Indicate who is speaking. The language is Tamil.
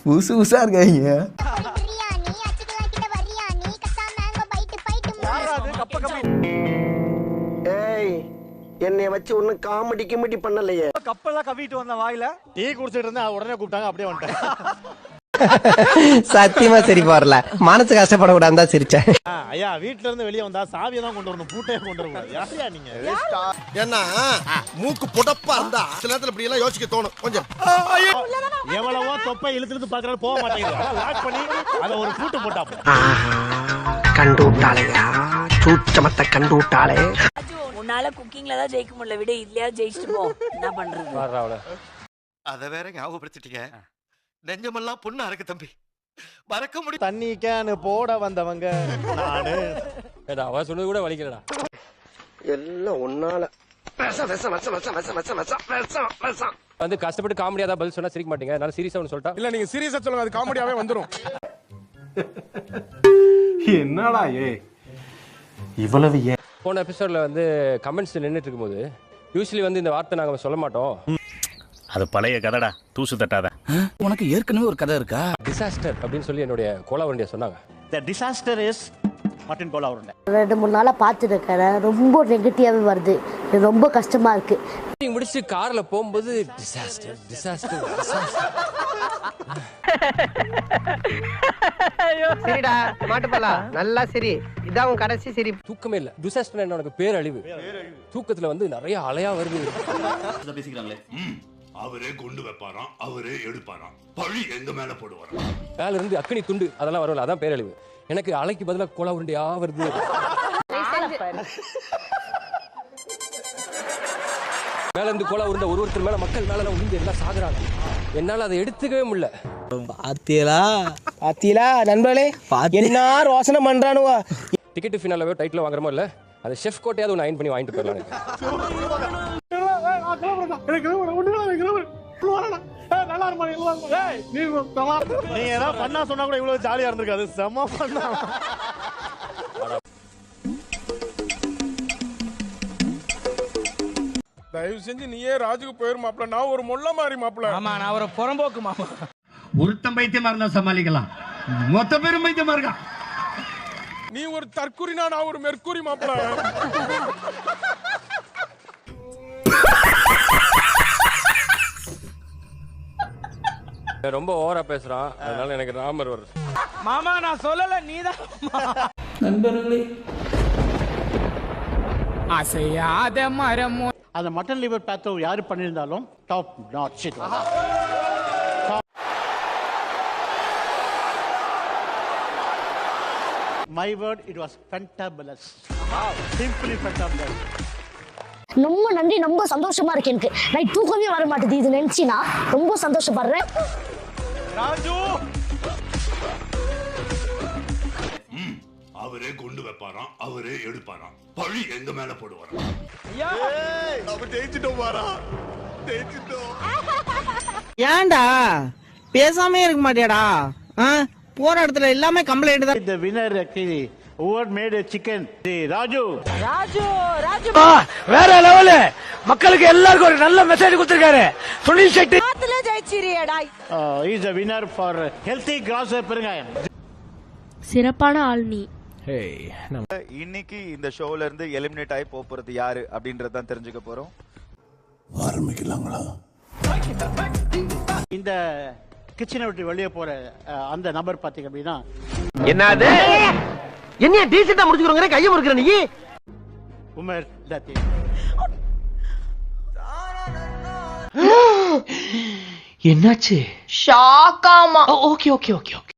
Speaker 1: புதுசு புதுசா இருக்காங்க.
Speaker 2: ஏய், என்னைய வச்சு ஒன்னும் காமெடி கிமெடி பண்ணலையே.
Speaker 3: கப்பெல்லாம் கவிட்டு வந்த வாயில டீ குடிச்சிட்டு இருந்தேன், உடனே கூப்பிட்டாங்க, அப்படியே வந்துட்டேன்.
Speaker 1: சத்தியமா சரி போறல, மனசு கஷ்டப்படக்கூடாது தான் சிரிச்சேன்.
Speaker 3: ஐயா, வீட்டுல இருந்து வெளியே வந்தா சாவியை தான் கொண்டு வரணும், பூட்டையே கொண்டு வரக்கூடாது. யாரையா நீங்க?
Speaker 2: ஏன்னா மூக்கு புடப்பா இருந்தா சில நேரத்துல இப்படி எல்லாம் யோசிக்க தோணும் கொஞ்சம்.
Speaker 3: எவ்வளவோ தொப்பை இழுத்து பாக்குறாரு, போக மாட்டேங்குது. லாக் பண்ணி அத ஒரு பூட்டு போட்டா
Speaker 2: கண்டு விட்டாளையா, சூச்சமத்தை கண்டு விட்டாளே.
Speaker 4: உன்னால குக்கிங்ல தான் ஜெயிக்க முடியல, விட இல்லையா ஜெயிச்சுட்டு போ. என்ன பண்றது?
Speaker 5: அத வேற ஞாபகப்படுத்திட்டீங்க. நெஞ்சமெல்லாம் பொண்ணா இருக்கு தம்பி, மறக்க முடியும்.
Speaker 3: தண்ணி கேனு போட வந்தவங்க நானு.
Speaker 6: அவ சொன்னது கூட வலிக்கலடா.
Speaker 2: எல்லாம் ஒன்னால
Speaker 6: வந்து கஷ்டப்பட்டு காமெடியா தான் பதில் சொன்னா சிரிக்க மாட்டீங்க, அதனால சீரியஸா ஒன்னு சொல்லிட்டா.
Speaker 7: இல்ல நீங்க சீரியஸா சொல்லுங்க, அது காமெடியாவே வந்துரும். என்னடா இவ்வளவு
Speaker 6: போன எபிசோட்ல வந்து கமெண்ட்ஸ் நின்னுட்டு இருக்கும்போது யூஸ்வலி வந்து இந்த வார்த்தை நாங்க சொல்ல மாட்டோம்.
Speaker 8: அது பழைய கதைடா, தூசு தட்டாத.
Speaker 1: உனக்கு ஏற்கனவே ஒரு கதை இருக்கா?
Speaker 6: டிசாஸ்டர் அப்படின்னு சொல்லி என்னுடைய கோலா வண்டியை சொன்னாங்க.
Speaker 3: The disaster is மட்டன் கோலா உருண்டை.
Speaker 9: 2-3 நாளா பார்த்துட்டு இருக்கேன், ரொம்ப நெகட்டிவாவே வருது, ரொம்ப கஷ்டமா இருக்கு.
Speaker 6: முடிச்சு கார்ல போகும்போது டிசாஸ்டர் டிசாஸ்டர்.
Speaker 2: சரிடா மாட்டுப்பலா, நல்லா சரி, இதான் உன் கடைசி சரி.
Speaker 6: தூக்கமே இல்ல. டிசாஸ்டர் என்ன, உனக்கு பேரழிவு. தூக்கத்துல வந்து நிறைய அலையா வருது.
Speaker 8: பேசிக்கிறாங்களே, அவரே கொண்டு வைப்பாராம், அவரே எடுப்பாராம், பழி எங்க மேல போடுவாராம்.
Speaker 6: மேல இருந்து அக்னி துண்டு அதெல்லாம் வரும்ல, அதான் பேரழிவு. எனக்கு அலைக்கு பதிலா கோலா உருண்டையா வருது. மேல இருந்து கோலா உருண்டை ஒருத்தர் மேல, மக்கள் மேல உளுந்து எல்லாம் சாகுறாங்க. என்னால அதை எடுத்துக்கவே முடியல.
Speaker 1: பாத்தீங்களா நண்பர்களே, என்ன ரோசனை பண்றானுவா.
Speaker 6: டிக்கெட் ஃபினால டைட்டில் வாங்குறமோ இல்ல, அது ஷெஃப் கோட்டையாவது ஒன்று அயன் பண்ணி வாங்கிட்டு போயிடலாம்.
Speaker 3: நீங்க ஏதாவது பண்ணா சொன்னா கூட இவ்வளவு ஜாலியா இருந்திருக்காது. செம்ம பண்ணா.
Speaker 7: தயவு செஞ்சு நீயே ராஜுக்கு போயிரு மாப்ள, நான் ஒரு மொள்ள மாதிரி மாப்ள.
Speaker 1: ஆமா, நான் ஒரு புறம்போக்கு மாமா.
Speaker 8: ஒருத்தன் பைத்தியமா இருந்தா சமாளிக்கலாம், மொத்த பேரும் பைத்தியமா இருக்கா.
Speaker 7: நீ ஒரு தற்குறினா, நான் ஒரு மெர்க்குரி மாப்ள.
Speaker 6: ரொம்ப ஓவரா பேசுறான், அதனால எனக்கு ராமர் வருது.
Speaker 1: மாமா நான் சொல்லல, நீதான்.
Speaker 10: நண்பர்களே, அசையாத மரம்.
Speaker 3: அந்த மட்டன் லிவர் பேத்தோ யாரு பண்ணியிருந்தாலும் top not shit. My word, it was fantabulous. Simply fantabulous.
Speaker 9: ரொம்ப நன்றி, ரொம்ப சந்தோஷமா இருக்கு எனக்கு. நைட் தூக்கமே வர மாட்டேது இது நினைச்சினா, ரொம்ப சந்தோஷப்படுறேன்.
Speaker 3: ராஜு
Speaker 8: அவரே கொண்டு வைப்பாராம், அவரே எடுப்பாராம், பழி எங்க மேல போடுவாராம்.
Speaker 7: நம்ம ஜெயிச்சிட்டோம் பாரா, ஜெயிச்சிட்டோம்.
Speaker 1: ஏன்டா பேசாமே இருக்க மாட்டியாடா? போற இடத்துல எல்லாமே கம்ப்ளைண்ட் தான்.
Speaker 3: the winner actually who had made a chicken, Raju.
Speaker 1: வேற லெவல். மக்களுக்கு எல்லாருக்கும் ஒரு நல்ல மெசேஜ் கொடுத்திருக்காரு. Sunil Shetty
Speaker 4: பாத்துல ஜெயிச்சிரியடா.
Speaker 3: He is a winner for healthy gross பெருங்காயம்.
Speaker 9: சிறப்பான ஆள் நீ.
Speaker 5: இன்னைக்கு இந்த ஷோல இருந்து எலிமினேட் ஆகி போறது யாரு அப்படின்றத தான் தெரிஞ்சுக்க போறோம்.
Speaker 8: ஆரம்பிக்கலாங்களா?
Speaker 3: இந்த கிச்சனை விட்டு வெளியே போற அந்த நபர் பாத்தீங்க அப்படின்னா,
Speaker 2: என்னது என்ன டீசெண்டா முடிச்சுக்கிறோங்க, கையை முறுக்குற நீ.
Speaker 3: உமர் தத்தி.
Speaker 1: என்னாச்சு?
Speaker 4: ஷாக்காமா.
Speaker 1: Okay okay okay okay.